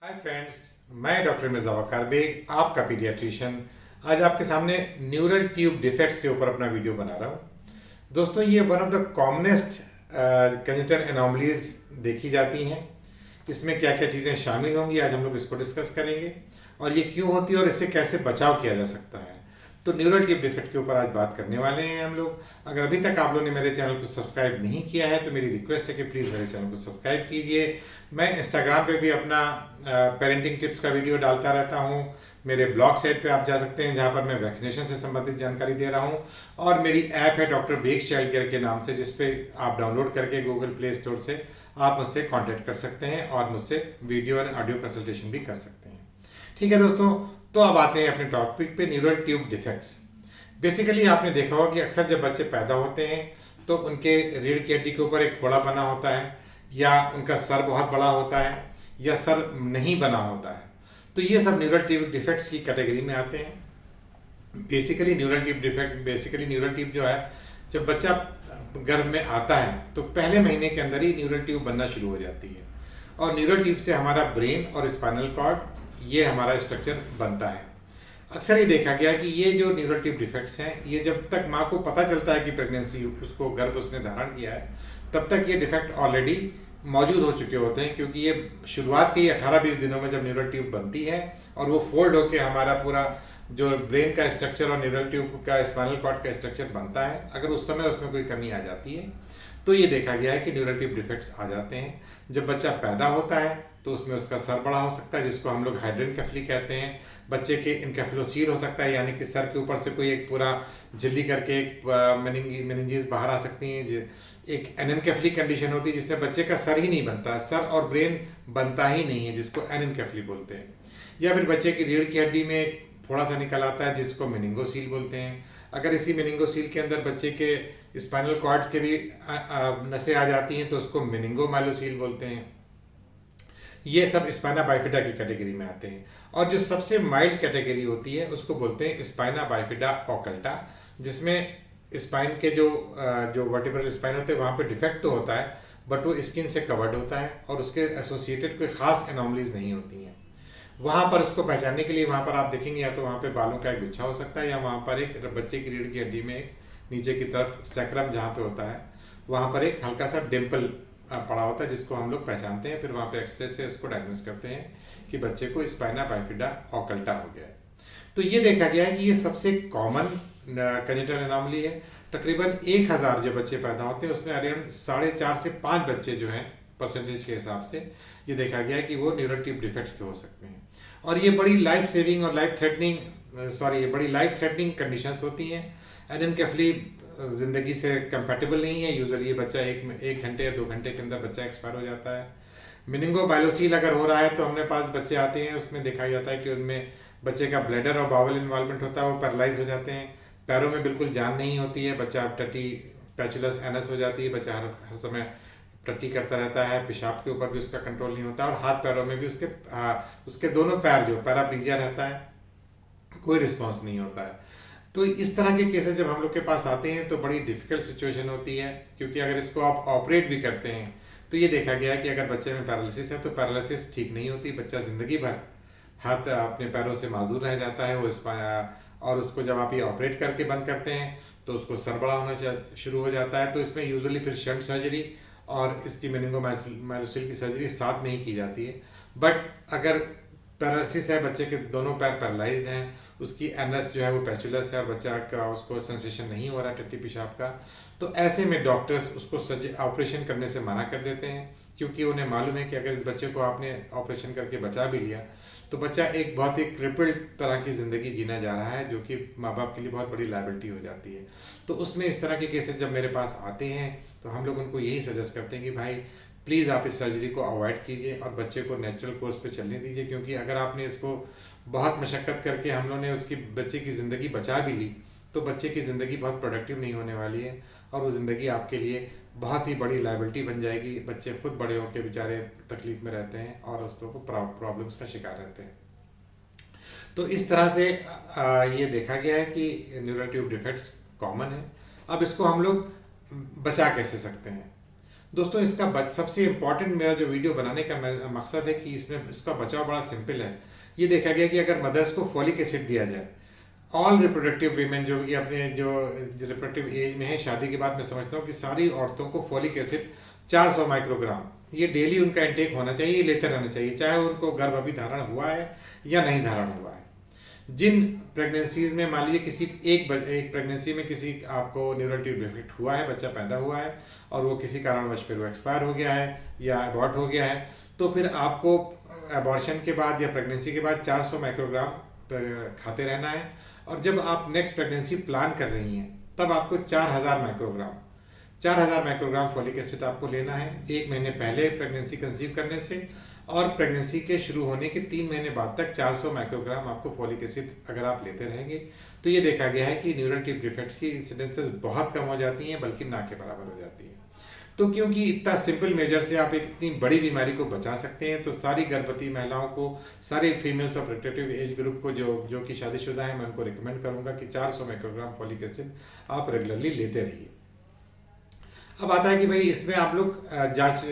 Hi friends, मैं doctor Mirza वकार bag, आपका paediatrician. आज आपके सामने न्यूरल ट्यूब डिफेक्ट्स के ऊपर अपना वीडियो बना रहा हूँ। दोस्तों, ये one of the commonest congenital anomalies देखी जाती हैं। इसमें क्या क्या चीज़ें शामिल होंगी, आज हम लोग इसको डिस्कस करेंगे और ये क्यों होती है और इससे कैसे बचाव किया जा सकता है। तो न्यूरल ट्यूब डिफेक्ट के ऊपर आज बात करने वाले हैं हम लोग। अगर अभी तक आप लोगों ने मेरे चैनल को सब्सक्राइब नहीं किया है तो मेरी रिक्वेस्ट है कि प्लीज़ मेरे चैनल को सब्सक्राइब कीजिए। मैं इंस्टाग्राम पे भी अपना पेरेंटिंग टिप्स का वीडियो डालता रहता हूँ। मेरे ब्लॉग साइट पे आप जा सकते हैं जहाँ पर मैं वैक्सीनेशन से संबंधित जानकारी दे रहा हूँ। और मेरी ऐप है डॉक्टर बेग चाइल्ड केयर के नाम से, जिसपे आप डाउनलोड करके गूगल प्ले स्टोर से आप मुझसे कांटेक्ट कर सकते हैं और मुझसे वीडियो और ऑडियो कंसल्टेशन भी कर सकते हैं। ठीक है दोस्तों, तो अब आते हैं अपने टॉपिक पे, न्यूरल ट्यूब डिफेक्ट्स। बेसिकली आपने देखा होगा कि अक्सर जब बच्चे पैदा होते हैं तो उनके रीढ़ की हड्डी के ऊपर एक फोड़ा बना होता है, या उनका सर बहुत बड़ा होता है, या सर नहीं बना होता है। तो ये सब न्यूरल ट्यूब डिफेक्ट्स की कैटेगरी में आते हैं। बेसिकली न्यूरल ट्यूब जो है, जब बच्चा गर्भ में आता है तो पहले महीने के अंदर ही न्यूरल ट्यूब बनना शुरू हो जाती है। और न्यूरल ट्यूब से हमारा ब्रेन और स्पाइनल कॉर्ड, ये हमारा स्ट्रक्चर बनता है। अक्सर ये देखा गया कि ये जो न्यूरल ट्यूब डिफेक्ट्स हैं, ये जब तक माँ को पता चलता है कि प्रेगनेंसी उसको गर्भ उसने धारण किया है, तब तक ये डिफेक्ट ऑलरेडी मौजूद हो चुके होते हैं। क्योंकि ये शुरुआत के 18-20 दिनों में जब न्यूरल ट्यूब बनती है और वो फोल्ड होकर हमारा पूरा जो ब्रेन का स्ट्रक्चर और न्यूरल ट्यूब का स्पाइनल कॉर्ड का स्ट्रक्चर बनता है, अगर उस समय उसमें कोई कमी आ जाती है तो ये देखा गया है कि न्यूरल ट्यूब डिफेक्ट्स आ जाते हैं। जब बच्चा पैदा होता है तो उसमें उसका सर बड़ा हो सकता है, जिसको हम लोग हाइड्रेनकेफली कहते हैं। बच्चे के इनकेफेलोसील हो सकता है, यानी कि सर के ऊपर से कोई एक पूरा झिल्ली करके एक मेनिंजेस बाहर आ सकती हैं। एक एनेनकेफली कंडीशन होती है जिसमें बच्चे का सर ही नहीं बनता, सर और ब्रेन बनता ही नहीं है, जिसको एनेनकेफली बोलते हैं। या फिर बच्चे की रीढ़ की हड्डी में एक थोड़ा सा निकल आता है, जिसको मेनिंगोसील बोलते हैं। अगर इसी मेनिंगोसील के अंदर बच्चे के स्पाइनल कॉर्ड के भी नसें आ जाती हैं तो उसको मेनिंगोमाइलोसील बोलते हैं। ये सब स्पाइना बाइफिडा की कैटेगरी में आते हैं। और जो सबसे माइल्ड कैटेगरी होती है उसको बोलते हैं स्पाइना बाइफिडा ओकल्टा, जिसमें स्पाइन के जो वर्टिब्रल स्पाइन होते हैं वहाँ पे डिफेक्ट तो होता है, बट वो स्किन से कवर्ड होता है और उसके एसोसिएटेड कोई खास एनोमलीज नहीं होती हैं। वहाँ पर उसको पहचानने के लिए वहाँ पर आप देखेंगे या तो वहाँ पे बालों का एक गुच्छा हो सकता है, या वहाँ पर एक बच्चे की रीढ़ की हड्डी में एक नीचे की तरफ सैक्रम जहाँ पे होता है वहाँ पर एक हल्का सा डिम्पल पड़ा होता है, जिसको हम लोग पहचानते हैं। फिर वहाँ पे एक्सरे से उसको डायग्नोस करते हैं कि बच्चे को स्पाइना बाइफिडा ओकल्टा हो गया है। तो ये देखा गया है कि ये सबसे कॉमन कंजेनिटल एनोमली है। तकरीबन 1000 जो बच्चे पैदा होते हैं उसमें अराउंड 4.5 से 5 बच्चे जो हैं परसेंटेज के हिसाब से ये देखा गया है कि वो न्यूरल ट्यूब डिफेक्ट्स के हो सकते हैं। और ये बड़ी लाइफ सेविंग और बड़ी लाइफ थ्रेटनिंग कंडीशंस होती हैं। एनेनकेफली ज़िंदगी से कंपैटिबल नहीं है। यूजुअली ये बच्चा एक घंटे या 2 घंटे के अंदर बच्चा एक्सपायर हो जाता है। मेनिंगोमाइलोसील अगर हो रहा है तो हमने पास बच्चे आते हैं, उसमें देखा जाता है कि उनमें बच्चे का ब्लैडर और बावल इन्वॉल्वमेंट होता है, वो पैरालाइज हो जाते हैं। पैरों में बिल्कुल जान नहीं होती है, बच्चा टट्टी पैचुलस एनस हो जाती है, बच्चा हर समय टट्टी करता रहता है, पेशाब के ऊपर भी उसका कंट्रोल नहीं होता, और हाथ पैरों में भी उसके दोनों पैर जो पैराप्लीजिया रहता है, कोई रिस्पॉन्स नहीं होता है। तो इस तरह के केसेस जब हम लोग के पास आते हैं तो बड़ी डिफिकल्ट सिचुएशन होती है। क्योंकि अगर इसको आप ऑपरेट भी करते हैं तो ये देखा गया है कि अगर बच्चे में पैरालिसिस है तो पैरालिसिस ठीक नहीं होती, बच्चा ज़िंदगी भर हाथ अपने पैरों से माजूर रह जाता है। और उसको जब आप ये ऑपरेट करके बंद करते हैं तो उसको सर बड़ा होना शुरू हो जाता है। तो इसमें यूजुअली फिर शंट सर्जरी और इसकी मेनिंगोमाइलोसील की सर्जरी साथ में ही की जाती है। बट अगर पैरालिसिस है, बच्चे के दोनों पैर पैरालाइज्ड हैं, उसकी एनएस जो है वो पैचुलस है और बच्चा का उसको सेंसेशन नहीं हो रहा टट्टी पेशाब का, तो ऐसे में डॉक्टर्स उसको ऑपरेशन करने से मना कर देते हैं। क्योंकि उन्हें मालूम है कि अगर इस बच्चे को आपने ऑपरेशन करके बचा भी लिया तो बच्चा एक बहुत ही क्रिपल्ड तरह की ज़िंदगी जीना जा रहा है, जो कि माँ बाप के लिए बहुत बड़ी लायबिलिटी हो जाती है। तो उसमें इस तरह के केसेस जब मेरे पास आते हैं तो हम लोग उनको यही सजेस्ट करते हैं कि भाई प्लीज़ आप इस सर्जरी को अवॉइड कीजिए और बच्चे को नेचुरल कोर्स पे चलने दीजिए। क्योंकि अगर आपने इसको बहुत मशक्क़त करके हम लोग ने उसकी बच्चे की ज़िंदगी बचा भी ली तो बच्चे की ज़िंदगी बहुत प्रोडक्टिव नहीं होने वाली है, और वो ज़िंदगी आपके लिए बहुत ही बड़ी लायबिलिटी बन जाएगी। बच्चे खुद बड़े होकर बेचारे तकलीफ में रहते हैं और उसको प्रॉब्लम्स का शिकार रहते हैं। तो इस तरह से ये देखा गया है कि न्यूरल ट्यूब डिफेक्ट्स कॉमन है। अब इसको हम लोग बचा कैसे सकते हैं। दोस्तों सबसे इम्पोर्टेंट मेरा जो वीडियो बनाने का मकसद है कि इसमें इसका बचाव बड़ा सिंपल है। ये देखा गया कि अगर मदर्स को फॉलिक एसिड दिया जाए, ऑल रिप्रोडक्टिव वीमेन जो कि अपने जो रिप्रोडक्टिव एज में है, शादी के बाद मैं समझता हूँ कि सारी औरतों को फॉलिक एसिड 400 माइक्रोग्राम ये डेली उनका इंटेक होना चाहिए, लेते रहना चाहिए, चाहे उनको गर्भ अभी धारण हुआ है या नहीं धारण हुआ है। जिन प्रेगनेंसीज में मान लीजिए किसी एक प्रेगनेंसी में किसी आपको न्यूरल ट्यूब डिफेक्ट हुआ है, बच्चा पैदा हुआ है और वो किसी कारणवश फिर वो एक्सपायर हो गया है या अबॉर्ट हो गया है, तो फिर आपको अबॉर्शन के बाद या प्रेगनेंसी के बाद 400 माइक्रोग्राम खाते रहना है। और जब आप नेक्स्ट प्रेगनेंसी प्लान कर रही हैं तब आपको 4000 माइक्रोग्राम फॉलिक एसिड आपको लेना है 1 महीने पहले प्रेगनेंसी कंसीव करने से, और प्रेगनेंसी के शुरू होने के 3 महीने बाद तक 400 माइक्रोग्राम आपको फॉलिक एसिड अगर आप लेते रहेंगे तो ये देखा गया है कि न्यूरल ट्यूब डिफेक्ट्स की इंसिडेंसेस बहुत कम हो जाती हैं, बल्कि ना के बराबर हो जाती है। तो क्योंकि इतना सिंपल मेजर से आप एक इतनी बड़ी बीमारी को बचा सकते हैं, तो सारी गर्भवती महिलाओं को, सारे females of reproductive age group को जो कि शादीशुदा हैं, मैं उनको रिकमेंड करूंगा कि 400 माइक्रोग्राम फॉलिक एसिड आप रेगुलरली लेते रहिए। अब आता है कि भाई इसमें आप लोग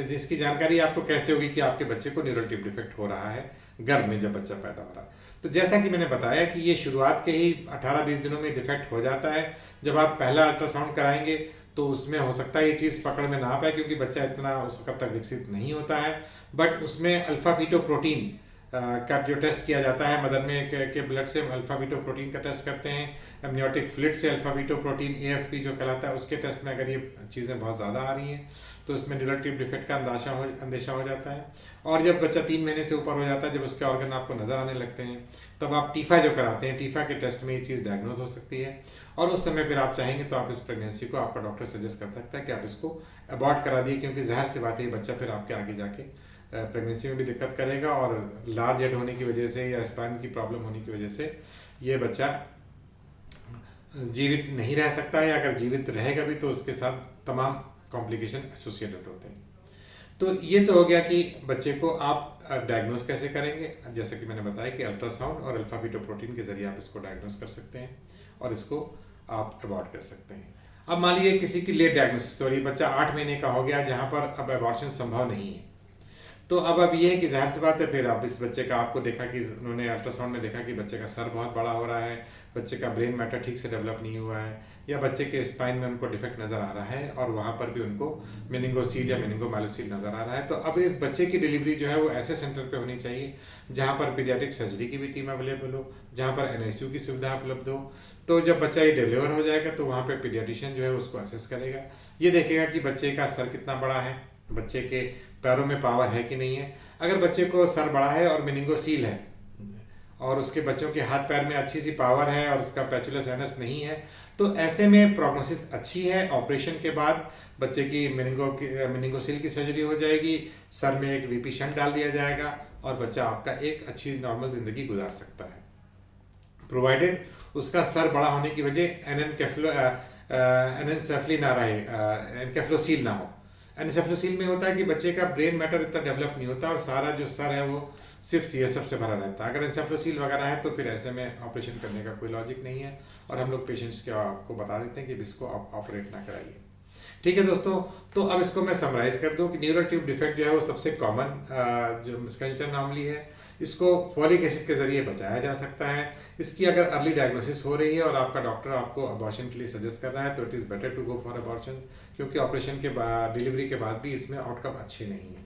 जिसकी जानकारी आपको कैसे होगी कि आपके बच्चे को न्यूरल ट्यूब डिफेक्ट हो रहा है गर्भ में जब बच्चा पैदा हो रहा है। तो जैसा कि मैंने बताया कि ये शुरुआत के ही 18-20 दिनों में डिफेक्ट हो जाता है। जब आप पहला अल्ट्रासाउंड कराएंगे तो उसमें हो सकता है ये चीज़ पकड़ में ना आ पाए, क्योंकि बच्चा इतना उस वक्त तक विकसित नहीं होता है। बट उसमें अल्फा फीटोप्रोटीन का जो टेस्ट किया जाता है, मदर में के ब्लड से अल्फा फीटोप्रोटीन का टेस्ट करते हैं, एमनियोटिक फ्लूइड से अल्फा फीटोप्रोटीन AFP जो कहलाता है उसके टेस्ट में अगर ये चीज़ें बहुत ज़्यादा आ रही हैं तो इसमें न्यूरल ट्यूब डिफेक्ट का अंदेशा हो जाता है। और जब बच्चा 3 महीने से ऊपर हो जाता है, जब उसके ऑर्गन आपको नज़र आने लगते हैं, तब आप टीफा जो कराते हैं, टीफा के टेस्ट में ये चीज़ डायग्नोज हो सकती है। और उस समय फिर आप चाहेंगे तो आप इस प्रेगनेंसी को, आपका डॉक्टर सजेस्ट करता है कि आप इसको अबॉर्ट करा दिए, क्योंकि ज़ाहिर सी बात है बच्चा फिर आपके आगे जाके प्रेगनेंसी में भी दिक्कत करेगा, और लार्ज हेड होने की वजह से या स्पाइन की प्रॉब्लम होने की वजह से ये बच्चा जीवित नहीं रह सकता है, या अगर जीवित रहेगा भी तो उसके साथ तमाम कॉम्प्लिकेशन एसोसिएटेड होते हैं। तो ये तो हो गया कि बच्चे को आप डायग्नोस कैसे करेंगे। जैसे कि मैंने बताया कि अल्ट्रासाउंड और अल्फा फीटोप्रोटीन के जरिए आप इसको डायग्नोस कर सकते हैं और इसको आप अबॉर्ट कर सकते हैं। अब मान लीजिए किसी की लेट डायग्नोसिस हो रही है, बच्चा 8 महीने का हो गया जहाँ पर अब अबॉर्शन संभव नहीं है, तो अब ये है कि जाहिर सी बात है फिर आप इस बच्चे का, आपको देखा कि उन्होंने अल्ट्रासाउंड में देखा कि बच्चे का सर बहुत बड़ा हो रहा है, बच्चे का ब्रेन मैटर ठीक से डेवलप नहीं हुआ है, या बच्चे के स्पाइन में उनको डिफेक्ट नज़र आ रहा है और वहाँ पर भी उनको मेनिंगोसील या मेनिंगोमाइलोसील नज़र आ रहा है। तो अब इस बच्चे की डिलीवरी जो है वो ऐसे सेंटर पे होनी चाहिए जहाँ पर पीडियाट्रिक सर्जरी की भी टीम अवेलेबल हो, जहाँ पर NICU की सुविधा उपलब्ध हो। तो जब बच्चा ये डिलीवर हो जाएगा तो वहाँ पर पीडियाट्रिशियन जो है उसको असेस करेगा, ये देखेगा कि बच्चे का सर कितना बड़ा है, बच्चे के पैरों में पावर है कि नहीं है। अगर बच्चे को सर बड़ा है और मेनिंगोसील है और उसके बच्चों के हाथ पैर में अच्छी सी पावर है और उसका पैचुलस एनस नहीं है, तो ऐसे में प्रोग्नोसिस अच्छी है। ऑपरेशन के बाद बच्चे की मेनिंगोसील की सर्जरी हो जाएगी, सर में एक VP शंट डाल दिया जाएगा और बच्चा आपका एक अच्छी नॉर्मल ज़िंदगी गुजार सकता है, प्रोवाइडेड उसका सर बड़ा होने की वजह एनएनसेफली ना रहे, एनकेफ्लोसील ना हो। एनकेफ्लोसील में होता है कि बच्चे का ब्रेन मैटर इतना डेवलप नहीं होता और सारा जो सर है वो सिर्फ CSF से भरा रहता है। अगर एनसेफ्लोसील वगैरह है तो फिर ऐसे में ऑपरेशन करने का कोई लॉजिक नहीं है और हम लोग पेशेंट्स के आपको बता देते हैं कि इसको आप ऑपरेट ना कराइए। ठीक है दोस्तों, तो अब इसको मैं समराइज कर दूं कि न्यूरल ट्यूब डिफेक्ट जो है वो सबसे कॉमन जो कंजेनिटल अनोमली है, इसको फॉलिक एसिड के जरिए बचाया जा सकता है। इसकी अगर अर्ली डायग्नोसिस हो रही है और आपका डॉक्टर आपको अबॉर्शन के लिए सजेस्ट कर रहा है तो it is better to go for abortion, क्योंकि ऑपरेशन के बाद, डिलीवरी के बाद भी इसमें आउटकम अच्छे नहीं है।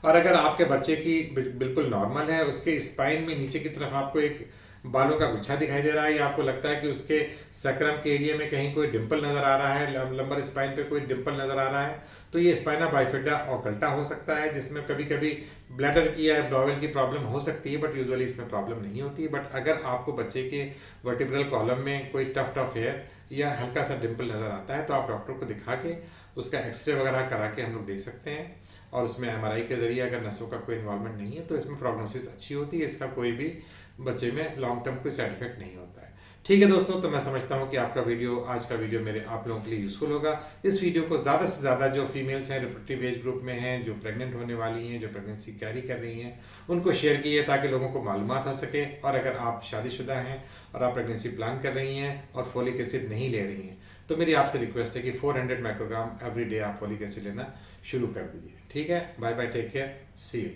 और अगर आपके बच्चे की बिल्कुल नॉर्मल है, उसके स्पाइन में नीचे की तरफ आपको एक बालों का गुच्छा दिखाई दे रहा है या आपको लगता है कि उसके सैक्रम के एरिया में कहीं कोई डिंपल नज़र आ रहा है, लंबर स्पाइन पे कोई डिंपल नज़र आ रहा है, तो ये स्पाइना बाइफिडा ऑकल्टा हो सकता है, जिसमें कभी कभी ब्लैडर की या एब्डोमेन की प्रॉब्लम हो सकती है, बट यूजुअली इसमें प्रॉब्लम नहीं होती है। बट अगर आपको बच्चे के वर्टिब्रल कॉलम में कोई टफ्ट ऑफ हेयर या हल्का सा डिंपल नज़र आता है तो आप डॉक्टर को दिखा के उसका एक्सरे वगैरह करा के हम लोग देख सकते हैं, और उसमें MRI के जरिए अगर नसों का कोई इन्वॉल्वमेंट नहीं है तो इसमें प्रोग्नोसिस अच्छी होती है, इसका कोई भी बच्चे में लॉन्ग टर्म कोई साइड इफेक्ट नहीं होता है। ठीक है दोस्तों, तो मैं समझता हूँ कि आपका वीडियो, आज का वीडियो मेरे आप लोगों के लिए यूज़फुल होगा। इस वीडियो को ज़्यादा से ज़्यादा जो फीमेल्स हैं, रिप्रोडक्टिव एज ग्रुप में हैं, जो प्रेग्नेंट होने वाली हैं, जो प्रेगनेंसी कैरी कर रही हैं, उनको शेयर कीजिए ताकि लोगों को मालूमात हो सके। और अगर आप शादीशुदा हैं और आप प्रेगनेंसी प्लान कर रही हैं और फॉलिक एसिड नहीं ले रही हैं तो मेरी आपसे रिक्वेस्ट है कि 400 माइक्रोग्राम एवरी डे आप फॉलिक एसिड लेना शुरू कर दीजिए। ठीक है, bye bye, take care, see you.